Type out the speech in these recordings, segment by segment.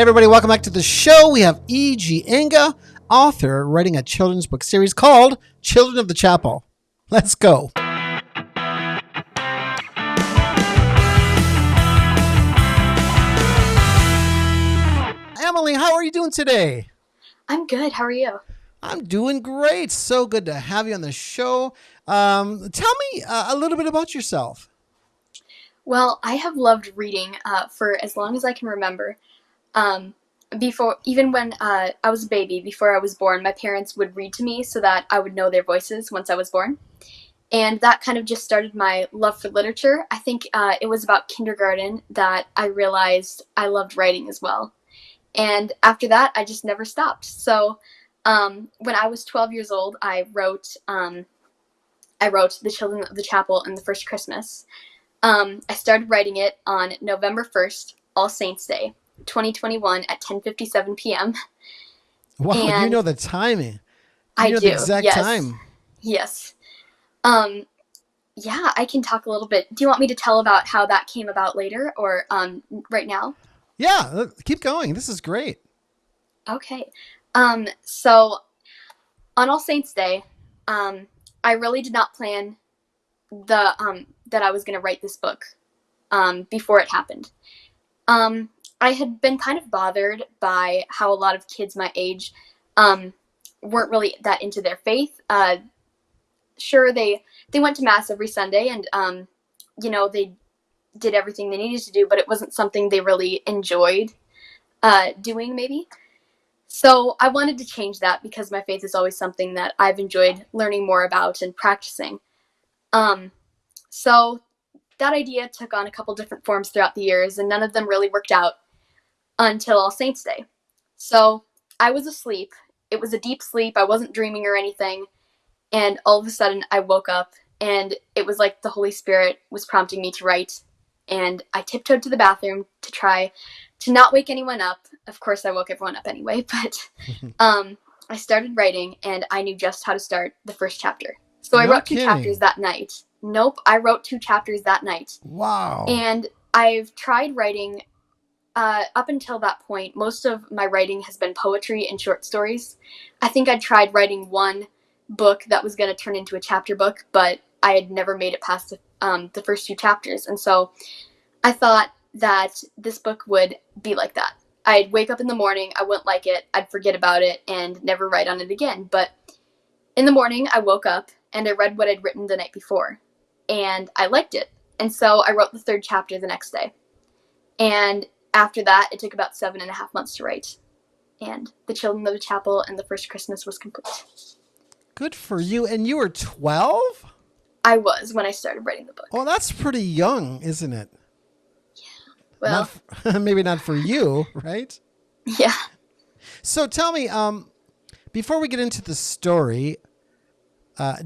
Hey everybody, welcome back to the show. We have E.G. Enga, author, writing a children's book series called Children of the Chapel. Let's go. Emily, how are you doing today? I'm good. How are you? I'm doing great. So good to have you on the show. Tell me a little bit about yourself. Well, I have loved reading for as long as I can remember. Um, even when I was a baby, before I was born, my parents would read to me so that I would know their voices once I was born. And that kind of just started my love for literature. I think it was about kindergarten that I realized I loved writing as well. And after that, I just never stopped. So when I was 12 years old, I wrote The Children of the Chapel and the First Christmas. I started writing it on November 1st, All Saints Day, 2021 at 10:57 p.m. Wow, you And know the timing. You I know the do, exact yes, time. yes. Um, yeah, I can talk a little bit. Do you want me to tell about how that came about later or right now? Yeah, keep going. This is great. Okay. So on All Saints Day, um, I really did not plan that I was going to write this book before it happened. Um, I had been kind of bothered by how a lot of kids my age um, weren't really that into their faith. Sure, they went to mass every Sunday, and they did everything they needed to do, but it wasn't something they really enjoyed doing, maybe. So I wanted to change that because my faith is always something that I've enjoyed learning more about and practicing. Um, so that idea took on a couple different forms throughout the years, and none of them really worked out until All Saints Day. So I was asleep. It was a deep sleep. I wasn't dreaming or anything. And all of a sudden, I woke up, and it was like the Holy Spirit was prompting me to write. And I tiptoed to the bathroom to try to not wake anyone up. Of course, I woke everyone up anyway, but I started writing, and I knew just how to start the first chapter. So I No wrote two chapters kidding. that night. Nope, I wrote two chapters that night. Wow. And I've tried writing up until that point. Most of my writing has been poetry and short stories. I think I tried writing one book that was going to turn into a chapter book, but I had never made it past the first two chapters. And so I thought that this book would be like that. I'd wake up in the morning, I wouldn't like it, I'd forget about it, and never write on it again. But in the morning, I woke up and I read what I'd written the night before, and I liked it. And so I wrote the third chapter the next day. And after that, it took about 7.5 months to write. And The Children of the Chapel and the First Christmas was complete. Good for you. And you were 12? I was when I started writing the book. Well, that's pretty young, isn't it? Well, Maybe not for you, right? yeah. So tell me, before we get into the story,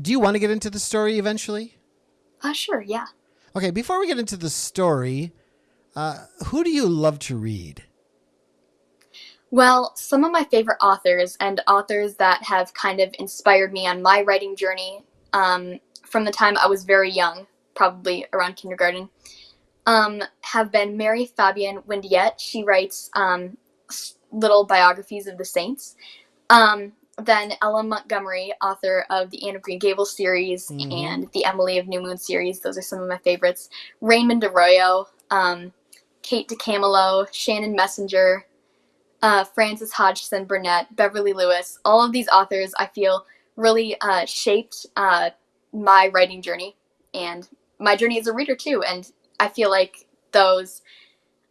do you want to get into the story eventually? Sure, yeah. Okay, before we get into the story, who do you love to read? Well, some of my favorite authors and authors that have kind of inspired me on my writing journey from the time I was very young, probably around kindergarten, have been Mary Fabienne Windiette. She writes little biographies of the saints. Then Ella Montgomery, author of the Anne of Green Gables series Mm-hmm. and the Emily of New Moon series. Those are some of my favorites. Raymond Arroyo, Kate DeCamelo, Shannon Messenger, Frances Hodgson Burnett, Beverly Lewis. All of these authors, I feel, really shaped my writing journey and my journey as a reader, too. And I feel like those,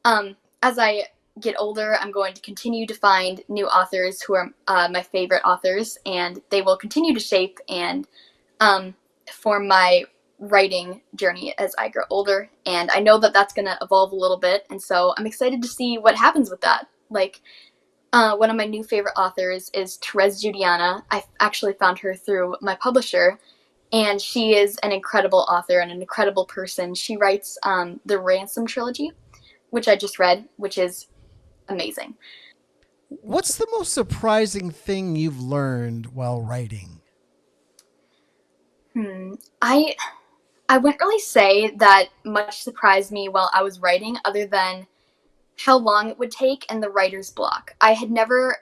as I get older, I'm going to continue to find new authors who are my favorite authors, and they will continue to shape and form my writing journey as I grow older. And I know that that's going to evolve a little bit, and so I'm excited to see what happens with that. Like, one of my new favorite authors is Therese Judiana. I actually found her through my publisher, and she is an incredible author and an incredible person. She writes the Ransom trilogy, which I just read, which is amazing. What's the most surprising thing you've learned while writing? Hmm. I wouldn't really say that much surprised me while I was writing, other than how long it would take and the writer's block. I had never,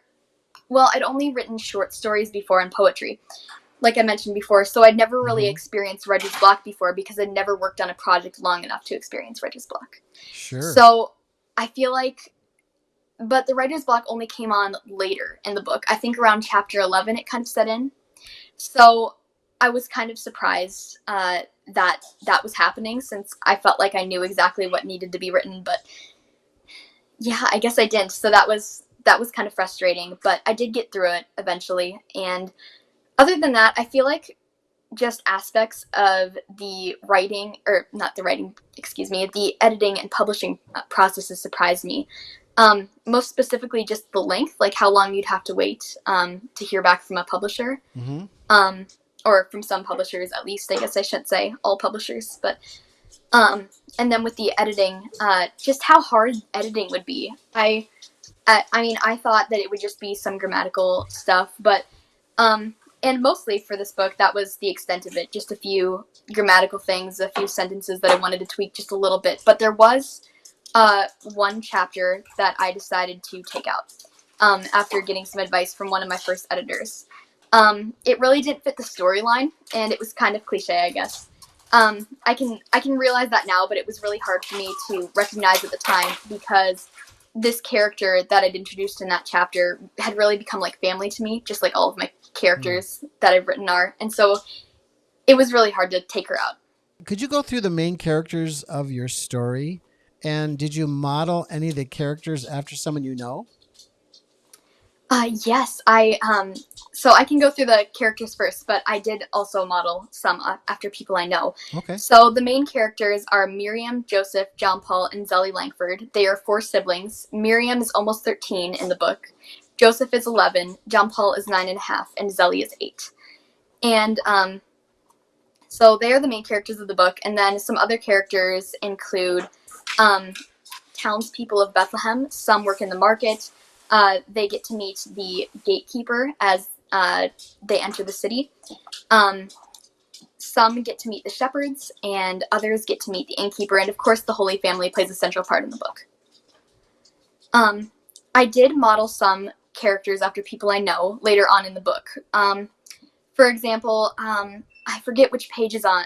well, I'd only written short stories before and poetry, like I mentioned before, so I'd never really Mm-hmm. experienced writer's block before because I'd never worked on a project long enough to experience writer's block. Sure. So I feel like, but the writer's block only came on later in the book. I think around chapter 11 it kind of set in. So I was kind of surprised that that was happening since I felt like I knew exactly what needed to be written, but yeah, I guess I didn't. So that was kind of frustrating, but I did get through it eventually. And other than that, I feel like just aspects of the writing, or not the writing, excuse me, the editing and publishing processes surprised me. Most specifically, just the length, like how long you'd have to wait to hear back from a publisher, Mm-hmm. um, or from some publishers at least. I guess I shouldn't say all publishers, but and then with the editing, just how hard editing would be. I mean, I thought that it would just be some grammatical stuff, but and mostly for this book, that was the extent of it. Just a few grammatical things, a few sentences that I wanted to tweak just a little bit. But there was one chapter that I decided to take out after getting some advice from one of my first editors. It really didn't fit the storyline, and it was kind of cliche, I guess. I can realize that now, but it was really hard for me to recognize at the time because this character that I'd introduced in that chapter had really become like family to me, just like all of my characters that I've written are. And so it was really hard to take her out. Could you go through the main characters of your story? And did you model any of the characters after someone you know? Yes, so I can go through the characters first, but I did also model some after people I know. Okay. So the main characters are Miriam, Joseph, John Paul, and Zelly Langford. They are four siblings. Miriam is almost 13 in the book. Joseph is 11, John Paul is 9.5, and Zelly is 8. And so they are the main characters of the book, and then some other characters include um, townspeople of Bethlehem. Some work in the market. They get to meet the gatekeeper as they enter the city. Some get to meet the shepherds, and others get to meet the innkeeper. And of course, the Holy Family plays a central part in the book. I did model some characters after people I know later on in the book. For example, I forget which page it's on.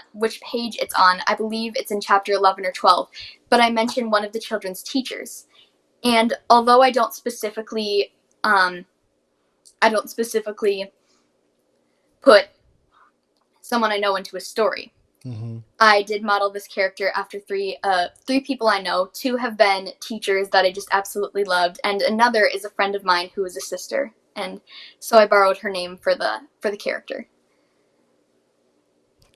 I believe it's in chapter 11 or 12. But I mentioned one of the children's teachers. And although I don't specifically put someone I know into a story, Mm-hmm. I did model this character after three people I know. Two have been teachers that I just absolutely loved, and another is a friend of mine who is a sister. And so I borrowed her name for the character.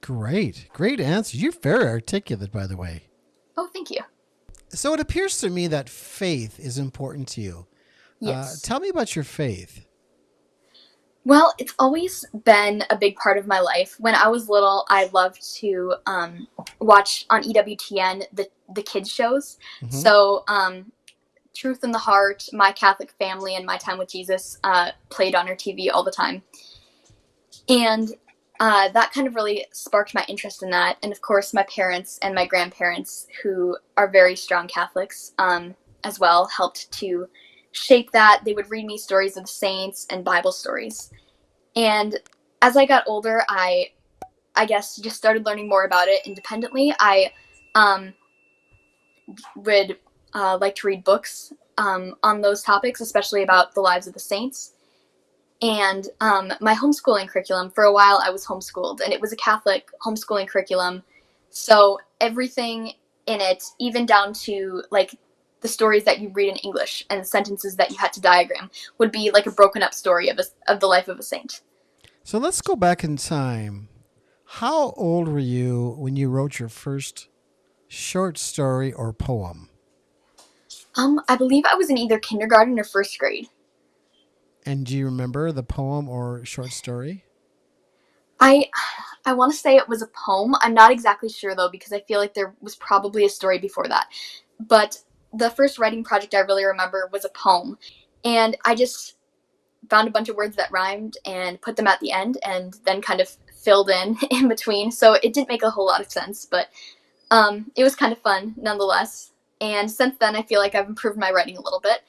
Great answer. You're very articulate, by the way. Oh, thank you. So it appears to me that faith is important to you. Yes. Tell me about your faith. Well, it's always been a big part of my life. When I was little, I loved to watch on EWTN the kids shows. Mm-hmm. So Truth in the Heart, My Catholic Family, and My Time with Jesus played on our TV all the time. And that kind of really sparked my interest in that. And of course, my parents and my grandparents, who are very strong Catholics as well, helped to shape that. They would read me stories of the saints and Bible stories. And as I got older, I guess just started learning more about it independently. I would like to read books on those topics, especially about the lives of the saints. And my homeschooling curriculum, for a while I was homeschooled, and it was a Catholic homeschooling curriculum. So everything in it, even down to like the stories that you read in English and the sentences that you had to diagram, would be like a broken up story of the life of a saint. So let's go back in time. How old were you when you wrote your first short story or poem? I believe I was in either kindergarten or first grade. And do you remember the poem or short story? I want to say it was a poem. I'm not exactly sure though, because I feel like there was probably a story before that. But the first writing project I really remember was a poem. And I just found a bunch of words that rhymed and put them at the end and then kind of filled in between. So it didn't make a whole lot of sense, but it was kind of fun nonetheless. And since then, I feel like I've improved my writing a little bit.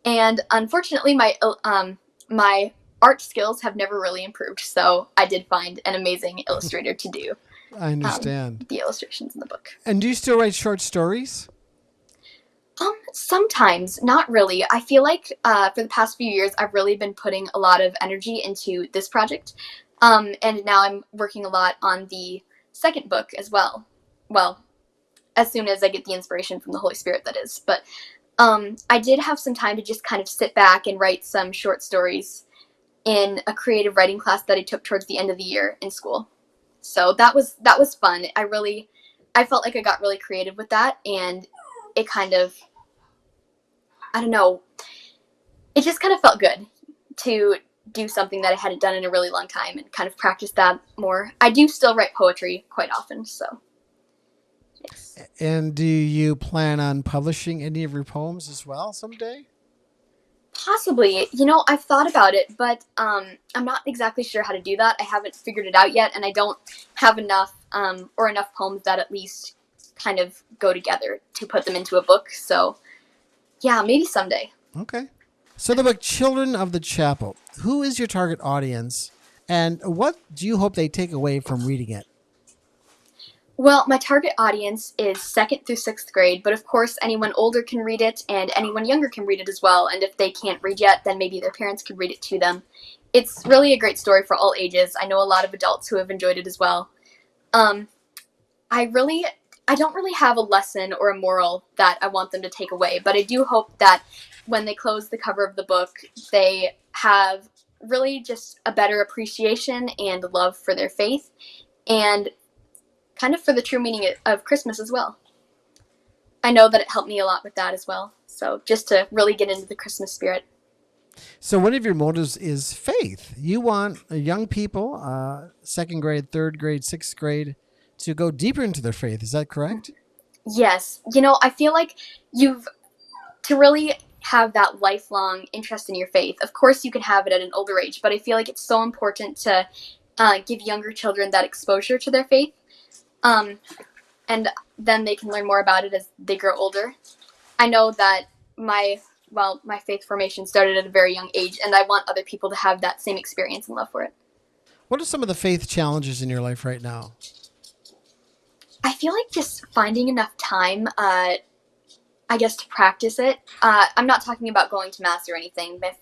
And unfortunately, my art skills have never really improved. So I did find an amazing illustrator to do I understand. the illustrations in the book. And do you still write short stories? Sometimes, not really. I feel like for the past few years, I've really been putting a lot of energy into this project. And now I'm working a lot on the second book as well. Well, as soon as I get the inspiration from the Holy Spirit, that is. But I did have some time to just kind of sit back and write some short stories in a creative writing class that I took towards the end of the year in school. So that was fun. I felt like I got really creative with that, and it kind of, I don't know, it just kind of felt good to do something that I hadn't done in a really long time and kind of practice that more. I do still write poetry quite often, so yes. And do you plan on publishing any of your poems as well someday? Possibly. I've thought about it, but I'm not exactly sure how to do that. I haven't figured it out yet, and I don't have enough poems that at least kind of go together to put them into a book. So, yeah, maybe someday. Okay. So the book Children of the Chapel, who is your target audience, and what do you hope they take away from reading it? Well, my target audience is 2nd through 6th grade, but of course anyone older can read it and anyone younger can read it as well. And if they can't read yet, then maybe their parents could read it to them. It's really a great story for all ages. I know a lot of adults who have enjoyed it as well. I don't really have a lesson or a moral that I want them to take away, but I do hope that when they close the cover of the book, they have really just a better appreciation and love for their faith, and kind of for the true meaning of Christmas as well. I know that it helped me a lot with that as well. So just to really get into the Christmas spirit. So one of your motives is faith. You want young people, 2nd grade, 3rd grade, 6th grade, to go deeper into their faith. Is that correct? Yes. I feel like to really have that lifelong interest in your faith. Of course, you can have it at an older age, but I feel like it's so important to give younger children that exposure to their faith. And then they can learn more about it as they grow older. I know that my faith formation started at a very young age, and I want other people to have that same experience and love for it. What are some of the faith challenges in your life right now? I feel like just finding enough time, I guess, to practice it. I'm not talking about going to Mass or anything. My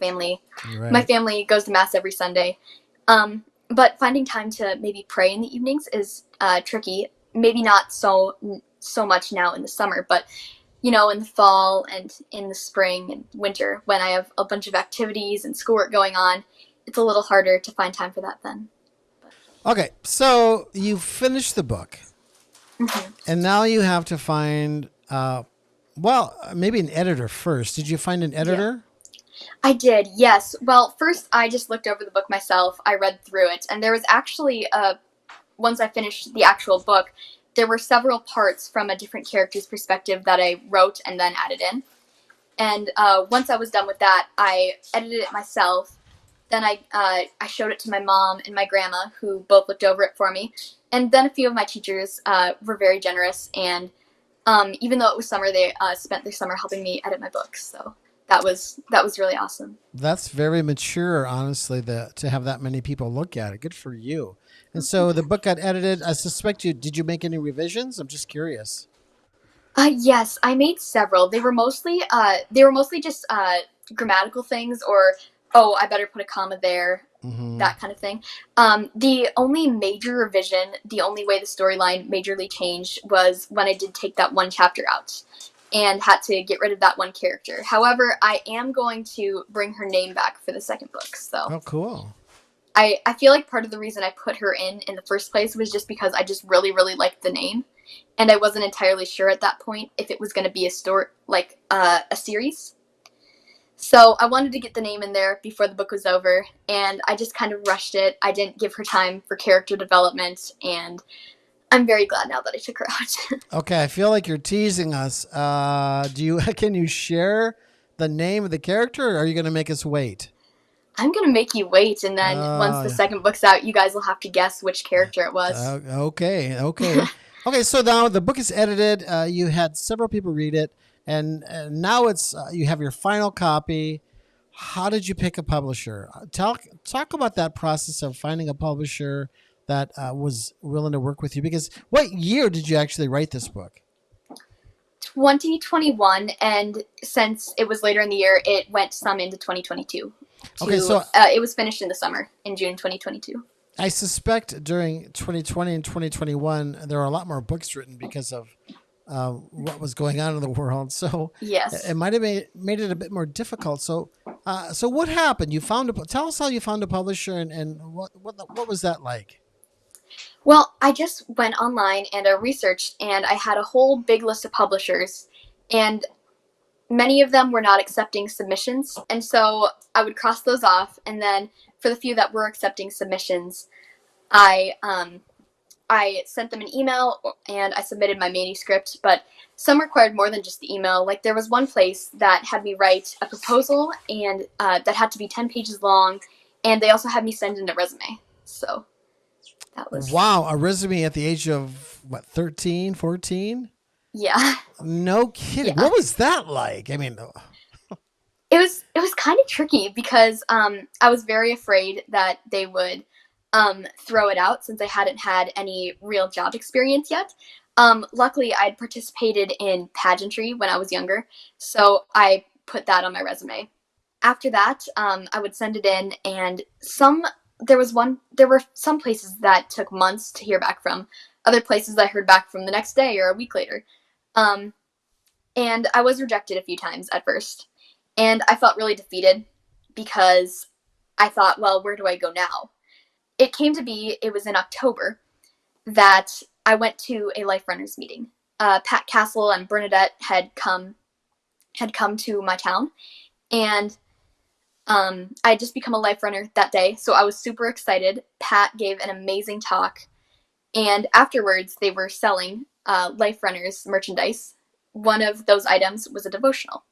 family goes to Mass every Sunday. But finding time to maybe pray in the evenings is tricky. Maybe not so much now in the summer, but in the fall and in the spring and winter when I have a bunch of activities and schoolwork going on, it's a little harder to find time for that then. Okay, so you finished the book, and now you have to find, maybe an editor first. Did you find an editor? Yeah. I did, yes. Well, first I just looked over the book myself. I read through it, and there was actually once I finished the actual book, there were several parts from a different character's perspective that I wrote and then added in. And once I was done with that, I edited it myself. Then I showed it to my mom and my grandma, who both looked over it for me. And then a few of my teachers were very generous, and even though it was summer, they spent their summer helping me edit my books. So that was really awesome. That's very mature, honestly, to have that many people look at it. Good for you. And so the book got edited. I suspect did you make any revisions? I'm just curious. Yes, I made several. They were mostly just grammatical things, or I better put a comma there, that kind of thing. The only major revision, the only way the storyline majorly changed, was when I did take that one chapter out and had to get rid of that one character. However, I am going to bring her name back for the second book. So. Oh, cool. I feel like part of the reason I put her in the first place was just because I just really, really liked the name. And I wasn't entirely sure at that point if it was going to be a story, like a series. So I wanted to get the name in there before the book was over, and I just kind of rushed it. I didn't give her time for character development, and I'm very glad now that I took her out. Okay, I feel like you're teasing us. Can you share the name of the character, or are you going to make us wait? I'm going to make you wait, and then once the second book's out, you guys will have to guess which character it was. Okay. Okay, so now the book is edited. You had several people read it. and now it's you have your final copy. How did you pick a publisher? Talk about that process of finding a publisher that was willing to work with you. Because what year did you actually write this book? 2021, and since it was later in the year, it went some into 2022. Okay, so It was finished in the summer, in June 2022. I suspect during 2020 and 2021 there are a lot more books written because of what was going on in the world. So Yes. it might have made it a bit more difficult. So so what happened? You found tell us how you found a publisher and what was that like? Well, I just went online and researched, and I had a whole big list of publishers, and many of them were not accepting submissions. And so I would cross those off, and then for the few that were accepting submissions, I I sent them an email and I submitted my manuscript, but some required more than just the email. Like there was one place that had me write a proposal and that had to be 10 pages long, and they also had me send in a resume. So that was. Wow, a resume at the age of what, 13, 14? Yeah. No kidding. Yeah. What was that like? I mean, It was kind of tricky because I was very afraid that they would throw it out since I hadn't had any real job experience yet. Luckily, I'd participated in pageantry when I was younger, so I put that on my resume. After that, I would send it in, and there were some places that took months to hear back from. Other places I heard back from the next day or a week later. Um, and I was rejected a few times at first. And I felt really defeated because I thought, well, where do I go now? It came to be, it was in October that I went to a Life Runners meeting. Pat Castle and Bernadette had come to my town, and I had just become a Life Runner that day, so I was super excited. Pat gave an amazing talk, and afterwards they were selling Life Runners merchandise. One of those items was a devotional.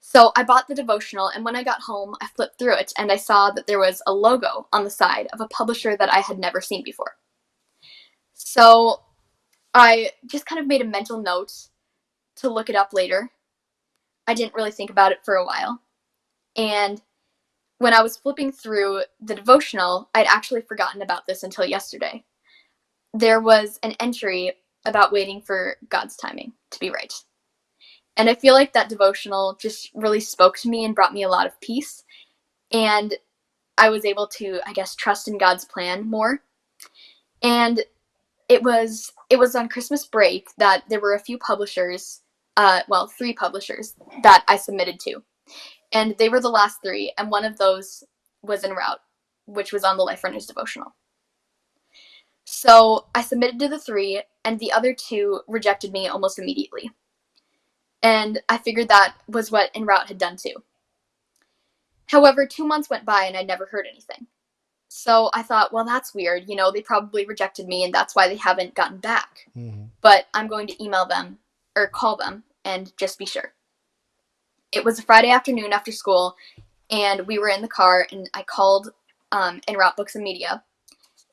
So I bought the devotional, and when I got home, I flipped through it, and I saw that there was a logo on the side of a publisher that I had never seen before. So I just kind of made a mental note to look it up later. I didn't really think about it for a while. And when I was flipping through the devotional, I'd actually forgotten about this until yesterday. There was an entry about waiting for God's timing to be right. And I feel like that devotional just really spoke to me and brought me a lot of peace. And I was able to, I guess, trust in God's plan more. And it was on Christmas break that there were a few publishers, 3 publishers that I submitted to. And they were the last 3, and one of those was en route, which was on the Life Runners devotional. So I submitted to the 3, and the other 2 rejected me almost immediately. And I figured that was what En route had done too. However, 2 months went by and I never heard anything. So I thought, well, that's weird. You know, they probably rejected me and that's why they haven't gotten back. Mm-hmm. But I'm going to email them or call them and just be sure. It was a Friday afternoon after school, and we were in the car, and I called En route Books and Media.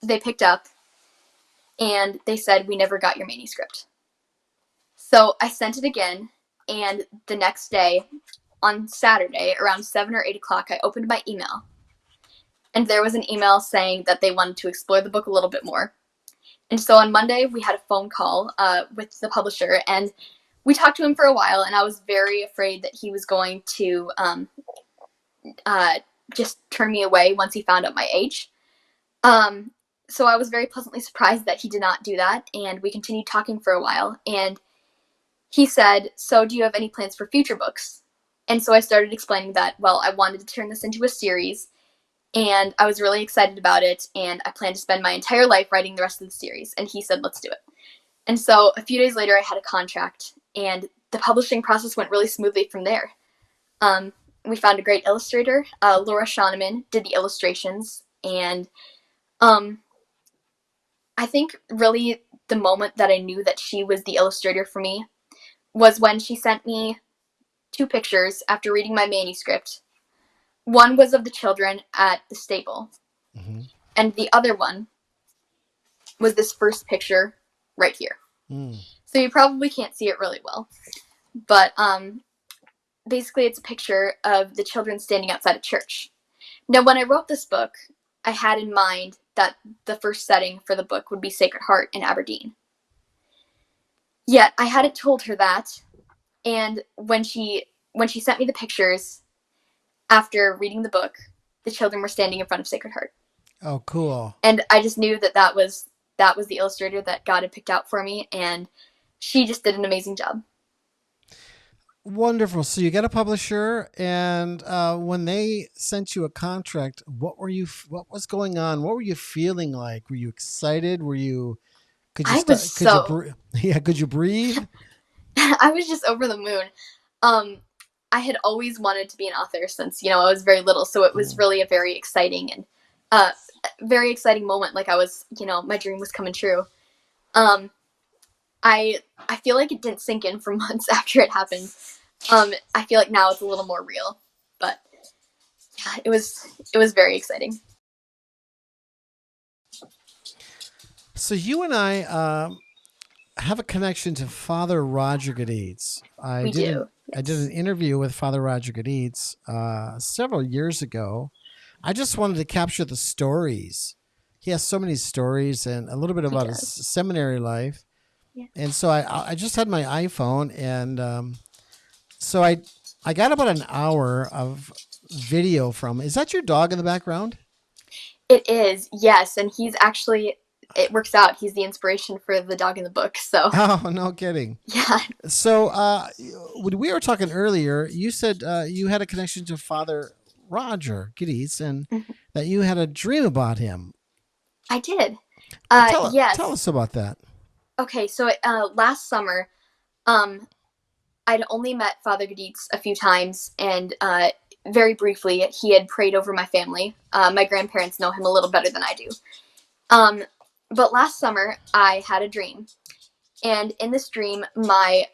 They picked up, and they said, we never got your manuscript. So I sent it again. And the next day, on Saturday, around 7 or 8 o'clock, I opened my email. And there was an email saying that they wanted to explore the book a little bit more. And so on Monday, we had a phone call with the publisher, and we talked to him for a while, and I was very afraid that he was going to just turn me away once he found out my age. So I was very pleasantly surprised that he did not do that, and we continued talking for a while, and he said, so do you have any plans for future books? And so I started explaining that, well, I wanted to turn this into a series, and I was really excited about it, and I plan to spend my entire life writing the rest of the series. And he said, let's do it. And so a few days later, I had a contract, and the publishing process went really smoothly from there. We found a great illustrator. Laura Shoneman did the illustrations, and I think really the moment that I knew that she was the illustrator for me was when she sent me 2 pictures after reading my manuscript. One was of the children at the stable, mm-hmm. and the other one was this first picture right here. Mm. So you probably can't see it really well. but basically it's a picture of the children standing outside a church. Now, when I wrote this book, I had in mind that the first setting for the book would be Sacred Heart in Aberdeen. Yet I hadn't told her that, and when she sent me the pictures after reading the book, the children were standing in front of Sacred Heart. Oh, cool. And I just knew that was the illustrator that God had picked out for me, and she just did an amazing job. Wonderful. So you got a publisher, and when they sent you a contract, what was going on? What were you feeling like? Were you excited? Were you? Could you? Could you breathe? I was just over the moon. I had always wanted to be an author since I was very little, so it was really a very exciting and very exciting moment. Like I was, my dream was coming true. I feel like it didn't sink in for months after it happened. I feel like now it's a little more real, but yeah, it was very exciting. So you and I have a connection to Father Roger Geditz. I did an interview with Father Roger Geditz several years ago. I just wanted to capture the stories. He has so many stories and a little bit about his seminary life. Yeah. And so I just had my iPhone, and so I got about an hour of video from. Is that your dog in the background? It is, yes, and he's actually. It works out. He's the inspiration for the dog in the book. So. Oh, no kidding. Yeah. So when we were talking earlier, you said you had a connection to Father Roger Geditz, and that you had a dream about him. I did. Yes. Tell us about that. Okay, so last summer, I'd only met Father Geditz a few times, and very briefly, he had prayed over my family. My grandparents know him a little better than I do. But last summer, I had a dream, and in this dream, my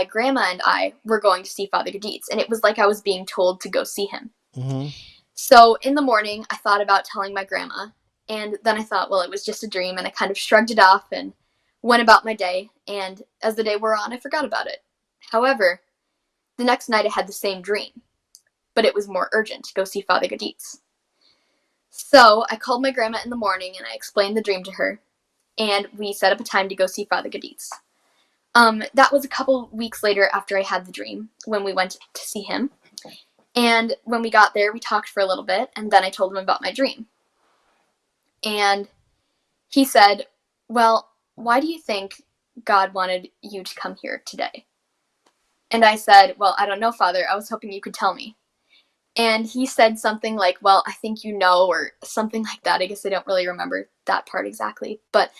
grandma and I were going to see Father Geditz, and it was like I was being told to go see him. Mm-hmm. So in the morning, I thought about telling my grandma, and then I thought, well, it was just a dream, and I kind of shrugged it off and went about my day, and as the day wore on, I forgot about it. However, the next night I had the same dream, but it was more urgent to go see Father Geditz. So I called my grandma in the morning and I explained the dream to her, and we set up a time to go see Father Geditz. That was a couple weeks later after I had the dream when we went to see him. And when we got there, we talked for a little bit, and then I told him about my dream. And he said, well, why do you think God wanted you to come here today? And I said, well, I don't know, Father. I was hoping you could tell me. And he said something like, well, I think you know, or something like that. I guess I don't really remember that part exactly. But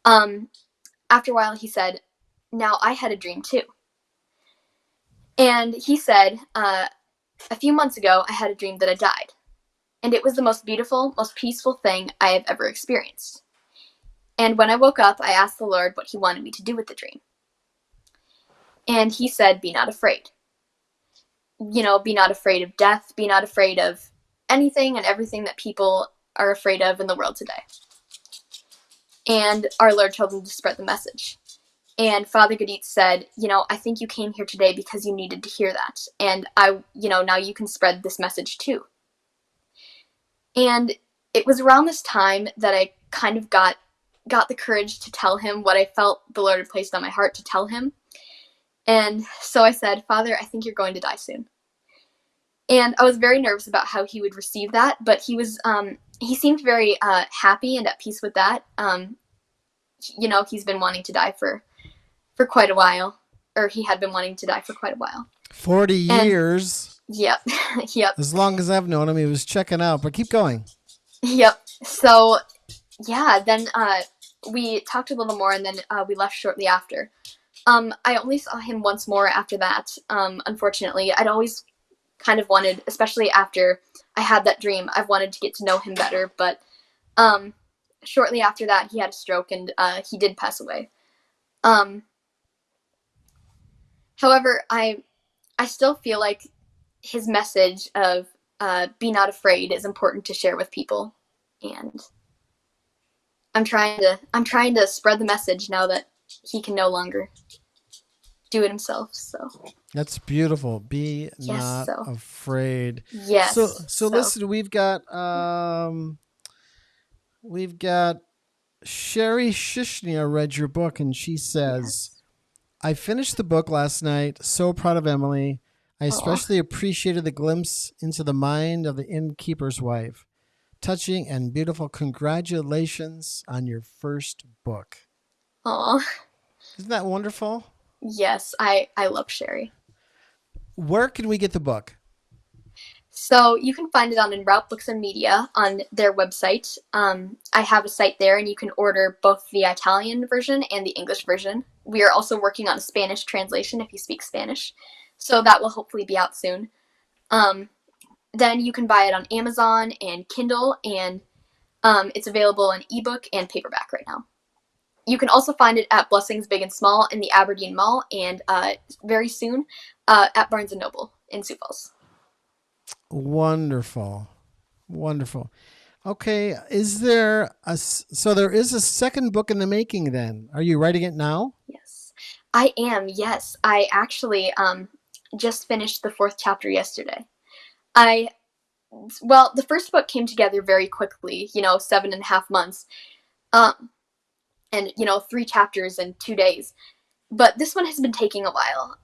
after a while, he said, now I had a dream too. And he said, a few months ago, I had a dream that I died. And it was the most beautiful, most peaceful thing I have ever experienced. And when I woke up, I asked the Lord what he wanted me to do with the dream. And he said, be not afraid. Be not afraid of death. Be not afraid of anything and everything that people are afraid of in the world today. And our Lord told him to spread the message. And Father Geditz said, I think you came here today because you needed to hear that. And now you can spread this message too. And it was around this time that I kind of got the courage to tell him what I felt the Lord had placed on my heart to tell him. And so I said, Father, I think you're going to die soon. And I was very nervous about how he would receive that, but he seemed very happy and at peace with that. He's been wanting to die for quite a while, or he had been wanting to die for quite a while. 40 years. Yep. Yep. As long as I've known him, he was checking out, but keep going. Yep. So, yeah, then we talked a little more, and then we left shortly after. I only saw him once more after that. Unfortunately, I'd always kind of wanted, especially after I had that dream, I've wanted to get to know him better, but shortly after that, he had a stroke, and he did pass away. However, I still feel like his message of be not afraid is important to share with people, and I'm trying to spread the message now that he can no longer do it himself. So That's beautiful. Be yes, not so afraid. So yes, so so listen, we've got Sherry Shishnia read your book and she says, yes. I finished the book last night. So proud of Emily. I Oh, especially appreciated the glimpse into the mind of the innkeeper's wife. Touching and beautiful. Congratulations on your first book. oh, Isn't that wonderful? yes. I love Sherry. Where can we get the book? So you can find it on En Route Books and Media on their website. I have a site there, and you can order both the Italian version and the English version. We are also working on a Spanish translation if you speak Spanish, so that will hopefully be out soon. Um, then you can buy it on Amazon and Kindle, and it's available in ebook and paperback right now. You can also find it at Blessings Big and Small in the Aberdeen Mall, and very soon at Barnes and Noble in Sioux Falls. Wonderful. Wonderful. Okay, is there so there is a second book in the making then? Are you writing it now? Yes, I am. Yes, I actually just finished the fourth chapter yesterday. I well, the first book came together very quickly. 7.5 months, um, and 3 chapters in 2 days. But this one has been taking a while.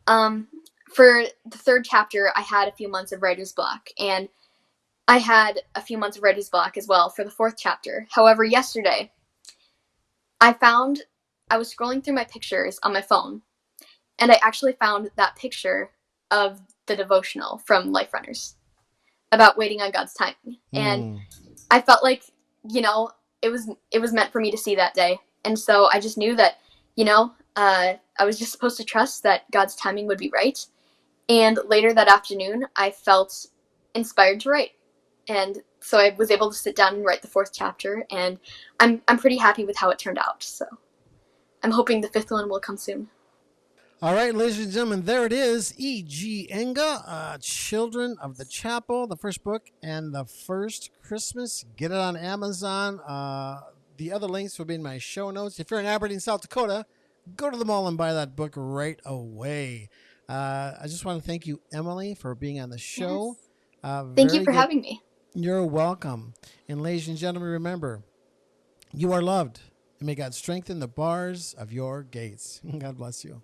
For the third chapter, I had a few months of writer's block, and I had a few months of writer's block as well for the fourth chapter. However, yesterday I found I was scrolling through my pictures on my phone, and I actually found that picture of the devotional from Life Runners about waiting on God's timing. And Hmm. I felt like, it was meant for me to see that day. And so I just knew that, I was just supposed to trust that God's timing would be right. And later that afternoon, I felt inspired to write. And so I was able to sit down and write the fourth chapter, and I'm pretty happy with how it turned out. So I'm hoping the fifth one will come soon. All right, ladies and gentlemen, there it is. E.G. Enga, Children of the Chapel, the first book, and the first Christmas. Get it on Amazon. The other links will be in my show notes. If you're in Aberdeen, South Dakota, go to the mall and buy that book right away. I just want to thank you, Emily, for being on the show. Yes. Thank you Very for good. having me. You're welcome. And ladies and gentlemen, remember, you are loved. And may God strengthen the bars of your gates. God bless you.